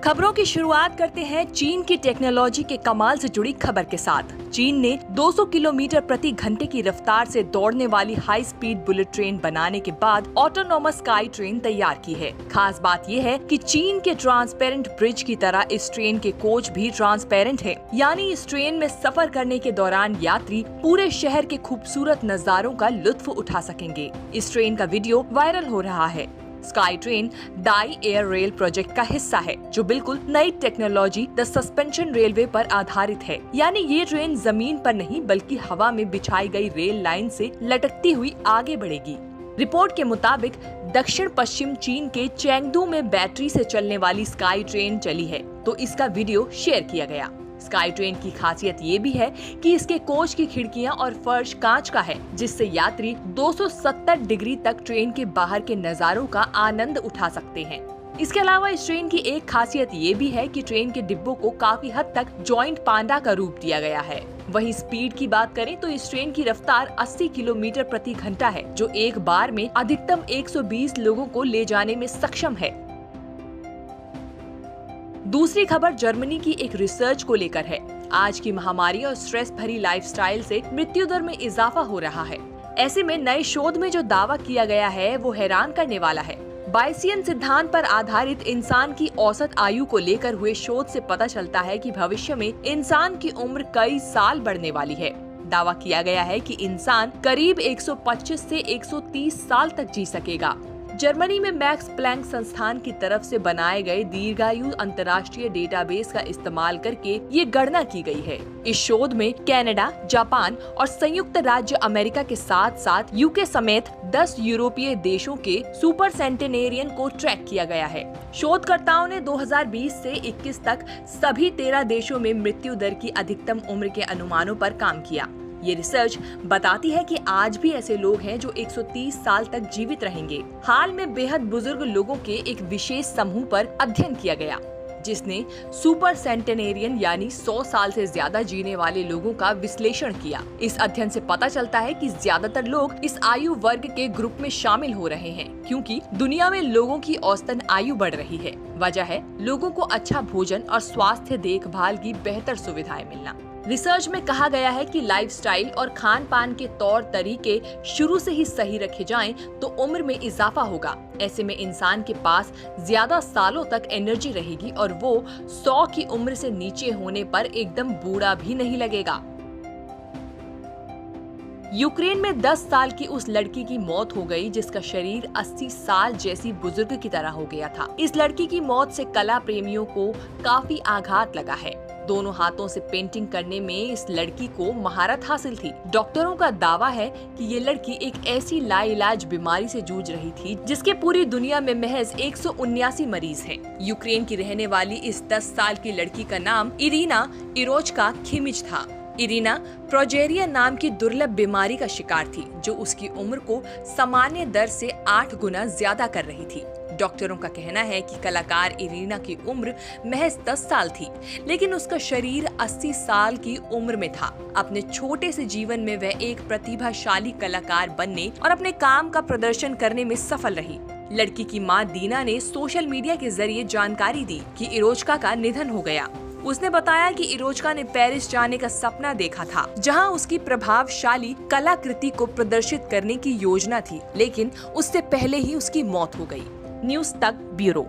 खबरों की शुरुआत करते हैं चीन की टेक्नोलॉजी के कमाल से जुड़ी खबर के साथ। चीन ने 200 किलोमीटर प्रति घंटे की रफ्तार से दौड़ने वाली हाई स्पीड बुलेट ट्रेन बनाने के बाद ऑटोनोमस स्काई ट्रेन तैयार की है। खास बात यह है कि चीन के ट्रांसपेरेंट ब्रिज की तरह इस ट्रेन के कोच भी ट्रांसपेरेंट है, यानी इस ट्रेन में सफर करने के दौरान यात्री पूरे शहर के खूबसूरत नजारों का लुत्फ उठा सकेंगे। इस ट्रेन का वीडियो वायरल हो रहा है। स्काई ट्रेन डाई एयर रेल प्रोजेक्ट का हिस्सा है, जो बिल्कुल नई टेक्नोलॉजी द सस्पेंशन रेलवे पर आधारित है। यानी ये ट्रेन जमीन पर नहीं बल्कि हवा में बिछाई गई रेल लाइन से लटकती हुई आगे बढ़ेगी। रिपोर्ट के मुताबिक दक्षिण पश्चिम चीन के चेंगडू में बैटरी से चलने वाली स्काई ट्रेन चली है, तो इसका वीडियो शेयर किया गया। स्काई ट्रेन की खासियत ये भी है कि इसके कोच की खिड़कियां और फर्श कांच का है, जिससे यात्री 270 डिग्री तक ट्रेन के बाहर के नजारों का आनंद उठा सकते हैं। इसके अलावा इस ट्रेन की एक खासियत ये भी है कि ट्रेन के डिब्बों को काफी हद तक जॉइंट पांडा का रूप दिया गया है। वहीं स्पीड की बात करें तो इस ट्रेन की रफ्तार 80 किलोमीटर प्रति घंटा है, जो एक बार में अधिकतम 120 लोगों को ले जाने में सक्षम है। दूसरी खबर जर्मनी की एक रिसर्च को लेकर है। आज की महामारी और स्ट्रेस भरी लाइफस्टाइल से मृत्यु दर में इजाफा हो रहा है। ऐसे में नए शोध में जो दावा किया गया है वो हैरान करने वाला है। बायसियन सिद्धांत पर आधारित इंसान की औसत आयु को लेकर हुए शोध से पता चलता है कि भविष्य में इंसान की उम्र कई साल बढ़ने वाली है। दावा किया गया है कि इंसान करीब 125 से 130 साल तक जी सकेगा। जर्मनी में मैक्स प्लैंक संस्थान की तरफ से बनाए गए दीर्घायु अंतर्राष्ट्रीय डेटाबेस का इस्तेमाल करके ये गणना की गई है। इस शोध में कनाडा, जापान और संयुक्त राज्य अमेरिका के साथ साथ यूके समेत 10 यूरोपीय देशों के सुपर सेंटेनेरियन को ट्रैक किया गया है। शोधकर्ताओं ने 2020 से 21 तक सभी 13 देशों में मृत्यु दर की अधिकतम उम्र के अनुमानों पर काम किया। ये रिसर्च बताती है कि आज भी ऐसे लोग हैं जो 130 साल तक जीवित रहेंगे। हाल में बेहद बुजुर्ग लोगों के एक विशेष समूह पर अध्ययन किया गया, जिसने सुपर सेंटेनेरियन यानी 100 साल से ज्यादा जीने वाले लोगों का विश्लेषण किया। इस अध्ययन से पता चलता है कि ज्यादातर लोग इस आयु वर्ग के ग्रुप में शामिल हो रहे हैं, क्योंकि दुनिया में लोगों की औसतन आयु बढ़ रही है। वजह है लोगों को अच्छा भोजन और स्वास्थ्य देखभाल की बेहतर सुविधाएं मिलना। रिसर्च में कहा गया है कि लाइफस्टाइल और खान पान के तौर तरीके शुरू से ही सही रखे जाएं तो उम्र में इजाफा होगा। ऐसे में इंसान के पास ज्यादा सालों तक एनर्जी रहेगी और वो 100 की उम्र से नीचे होने पर एकदम बूढ़ा भी नहीं लगेगा। यूक्रेन में 10 साल की उस लड़की की मौत हो गई जिसका शरीर 80 साल जैसी बुजुर्ग की तरह हो गया था। इस लड़की की मौत से कला प्रेमियों को काफी आघात लगा है। दोनों हाथों से पेंटिंग करने में इस लड़की को महारत हासिल थी। डॉक्टरों का दावा है कि ये लड़की एक ऐसी लाइलाज बीमारी से जूझ रही थी जिसके पूरी दुनिया में महज 179 मरीज हैं। यूक्रेन की रहने वाली इस 10 साल की लड़की का नाम इरिना इरोचका खिमिच था। इरिना प्रोजेरिया नाम की दुर्लभ बीमारी का शिकार थी, जो उसकी उम्र को सामान्य दर से 8 गुना ज्यादा कर रही थी। डॉक्टरों का कहना है कि कलाकार इरिना की उम्र महज 10 साल थी, लेकिन उसका शरीर 80 साल की उम्र में था। अपने छोटे से जीवन में वह एक प्रतिभाशाली कलाकार बनने और अपने काम का प्रदर्शन करने में सफल रही। लड़की की मां दीना ने सोशल मीडिया के जरिए जानकारी दी कि इरोचका का निधन हो गया। उसने बताया कि इरोचका ने पेरिस जाने का सपना देखा था, जहां उसकी प्रभावशाली कलाकृति को प्रदर्शित करने की योजना थी, लेकिन उससे पहले ही उसकी मौत हो गई। न्यूज़ तक ब्यूरो।